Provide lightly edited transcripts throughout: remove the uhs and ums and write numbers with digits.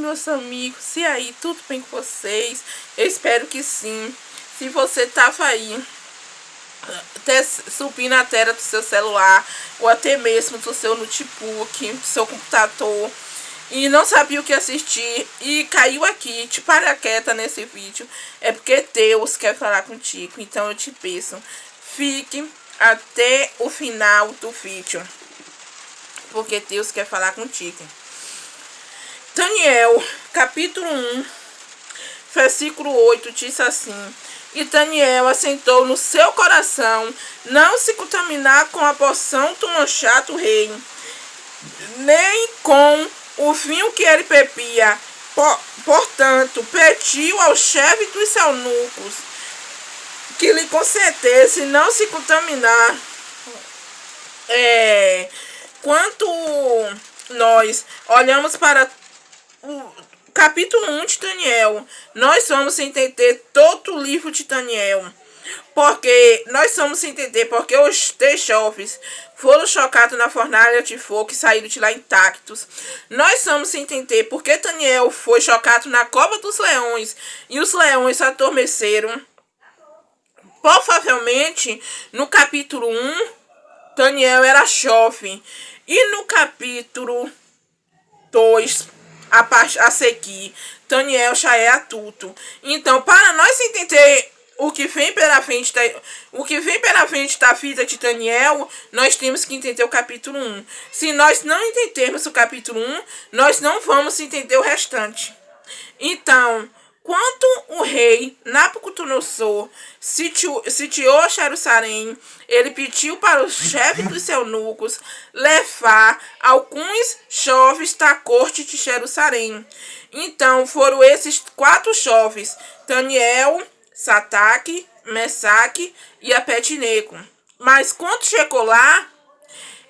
meus amigos, e aí, tudo bem com vocês? Eu espero que sim. Se você tava aí até subindo a tela do seu celular, ou até mesmo do seu notebook, do seu computador, e não sabia o que assistir, e caiu aqui de paraquedas nesse vídeo, é porque Deus quer falar contigo. Então eu te peço, fique até o final do vídeo, porque Deus quer falar contigo. Daniel, capítulo 1, versículo 8, diz assim: E Daniel assentou no seu coração não se contaminar com a porção do manchado rei, nem com o vinho que ele bebia. Portanto, pediu ao chefe dos eunucos que lhe concedesse não se contaminar. Quanto nós olhamos para o capítulo 1 de Daniel, nós vamos entender todo o livro de Daniel. Porque nós vamos entender porque os 3 jovens foram chocados na fornalha de fogo e saíram de lá intactos. Nós vamos entender porque Daniel foi chocado na cova dos leões e os leões adormeceram. Provavelmente, no capítulo 1, Daniel era jovem. E no capítulo 2, a seguir, Daniel já é adulto. Então, para nós entender o que vem pela frente da vida de Daniel, nós temos que entender o capítulo 1. Se nós não entendermos o capítulo 1, nós não vamos entender o restante. Então, quando o rei Nabucodonosor sitiou Jerusalém, ele pediu para o chefe dos eunucos levar alguns jovens da corte de Jerusalém. Então foram esses 4 jovens: Daniel, Sadraque, Mesaque e Abednego. Mas quando chegou lá,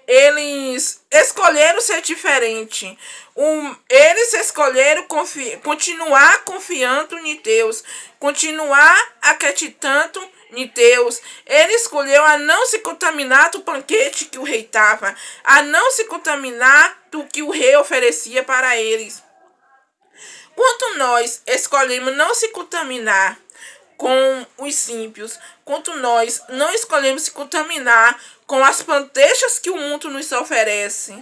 eles escolheram ser diferente. Eles escolheram continuar confiando em Deus, continuar acreditando em Deus. Ele escolheu a não se contaminar do banquete que o rei dava, a não se contaminar do que o rei oferecia para eles. Quando nós escolhemos não se contaminar com os ímpios, quando nós não escolhemos se contaminar com as bandejas que o mundo nos oferece,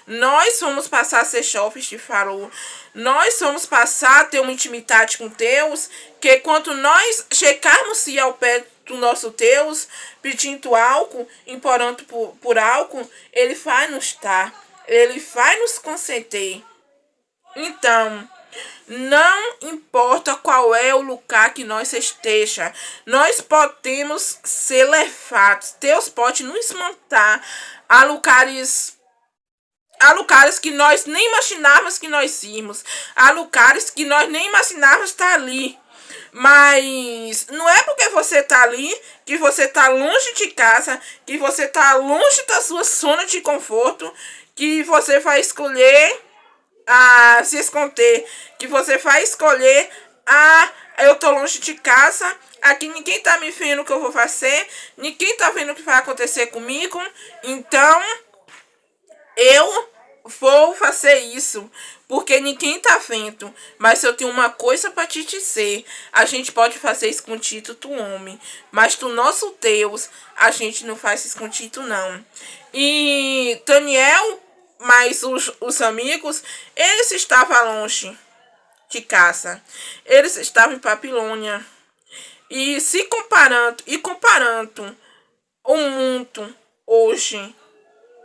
nós vamos passar a ser jovens de Faraó. Nós vamos passar a ter uma intimidade com Deus, que quando nós chegarmos ao pé do nosso Deus, pedindo algo, implorando por algo, Ele vai nos dar, Ele vai nos conceder. Então, não importa qual é o lugar que nós esteja, nós podemos ser levados. Deus pode nos mandar a lugares que nós nem imaginávamos que nós íamos, a lugares que nós nem imaginávamos estar ali. Mas não é porque você está ali, que você está longe de casa, que você está longe da sua zona de conforto, que você vai escolher a se esconder, que você vai escolher eu tô longe de casa, aqui ninguém tá me vendo o que eu vou fazer, ninguém tá vendo o que vai acontecer comigo, então eu vou fazer isso, porque ninguém tá vendo. Mas eu tenho uma coisa para te dizer: a gente pode fazer escondido do homem, mas do nosso Deus a gente não faz escondido não. E Daniel, mas os amigos, eles estavam longe de casa. Eles estavam em Babilônia. E comparando o mundo hoje,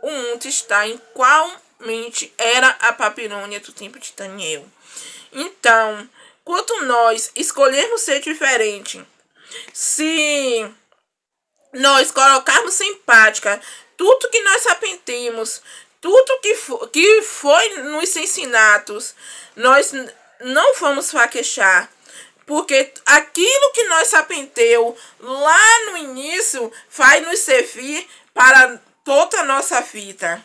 o mundo está em qual mente era a Babilônia do tempo de Daniel. Então, quando nós escolhermos ser diferente, se nós colocarmos em prática tudo que nós aprendemos, tudo que foi nos ensinados, nós não vamos fraquejar. Porque aquilo que nós aprendemos lá no início vai nos servir para toda a nossa vida.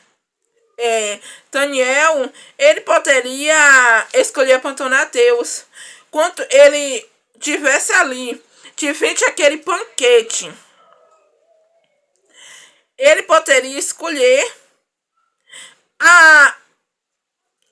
Daniel, ele poderia escolher abandonar Deus. Quando ele estivesse ali, de frente àquele banquete, ele poderia escolher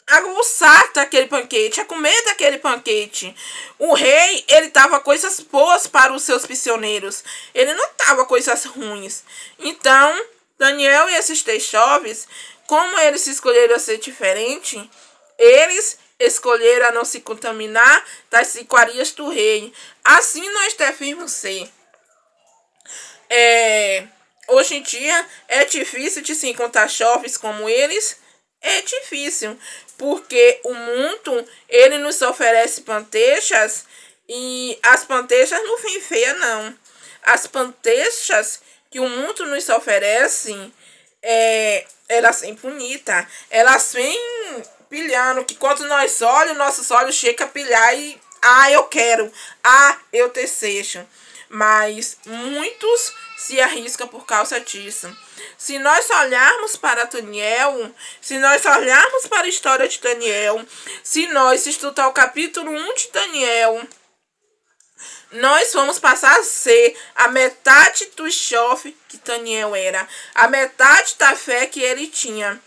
aguçar daquele banquete, a comer daquele banquete. O rei, ele dava coisas boas para os seus prisioneiros. Ele não dava coisas ruins. Então, Daniel e esses 3 jovens, como eles escolheram ser diferente, eles escolheram a não se contaminar das iguarias do rei. Assim nós devemos ser. Hoje em dia é difícil de se encontrar jovens como eles. É difícil, porque o mundo, ele nos oferece bandejas e as bandejas não vêm feias, não. As bandejas que o mundo nos oferece, elas vêm bonitas. Elas vêm pilhando, que quando nós olhamos, nossos olhos chegam a pilhar e, eu quero, eu desejo. Mas muitos se arriscam por causa disso. Se nós olharmos para Daniel, se nós olharmos para a história de Daniel, se nós estudar o capítulo 1 de Daniel, nós vamos passar a ser a metade do jovem que Daniel era, a metade da fé que ele tinha.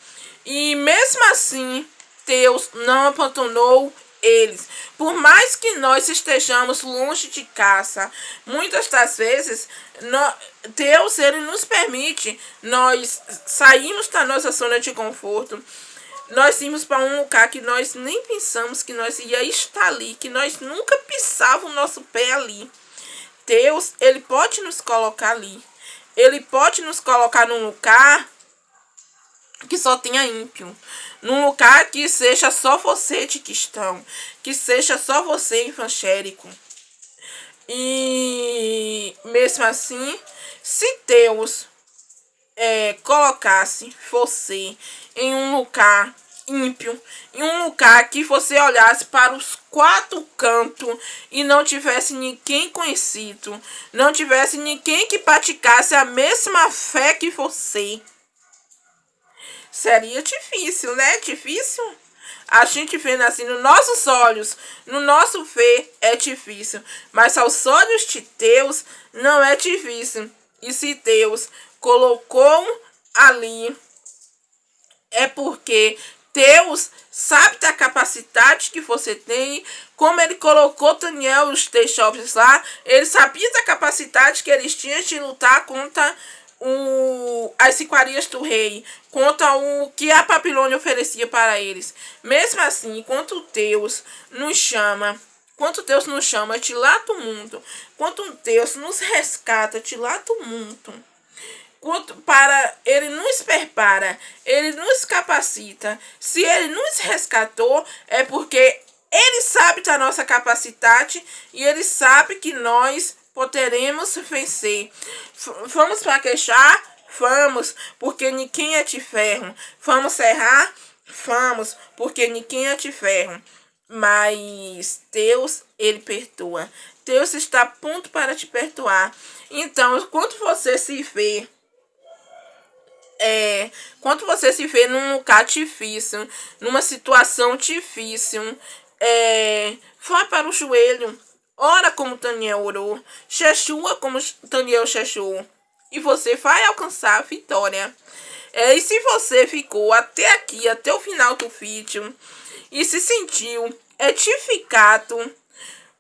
E mesmo assim, Deus não abandonou eles. Por mais que nós estejamos longe de casa, muitas das vezes Deus, ele nos permite nós sairmos da nossa zona de conforto. Nós irmos para um lugar que nós nem pensamos que nós ia estar ali, que nós nunca pisávamos o nosso pé ali. Deus, ele pode nos colocar ali. Ele pode nos colocar num lugar que só tenha ímpio. Num lugar que seja só você de cristão. Que seja só você evangélico. E mesmo assim, se Deus colocasse você em um lugar ímpio, em um lugar que você olhasse para os 4 cantos e não tivesse ninguém conhecido, não tivesse ninguém que praticasse a mesma fé que você, seria difícil, né? Difícil. A gente vendo assim nos nossos olhos, no nosso ver é difícil, mas aos olhos de Deus não é difícil. E se Deus colocou ali, é porque Deus sabe da capacidade que você tem. Como ele colocou Daniel e os 3 jovens lá, ele sabia da capacidade que eles tinham de lutar contra as iguarias do rei, contra o que a Babilônia oferecia para eles. Mesmo assim, enquanto Deus nos chama de lá do mundo, quando Deus nos resgata de lá do mundo, ele nos prepara, ele nos capacita. Se ele nos resgatou, é porque ele sabe da nossa capacidade e ele sabe que nós poderemos vencer. Vamos fraquejar? Vamos, porque ninguém é de ferro. Vamos errar? Vamos, porque ninguém é de ferro. Mas Deus, ele perdoa. Deus está pronto para te perdoar. Então, quando você se vê num lugar difícil, numa situação difícil, vá para o joelho, ora como Daniel orou, jejua como Daniel jejuou, e você vai alcançar a vitória. E se você ficou até aqui, até o final do vídeo, e se sentiu edificado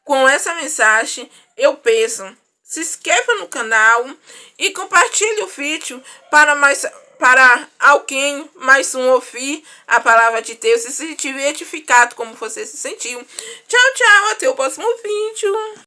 com essa mensagem, eu peço, se inscreva no canal e compartilhe o vídeo para alguém mais ouvir a palavra de Deus e se sentir edificado como você se sentiu. Tchau, tchau, até o próximo vídeo.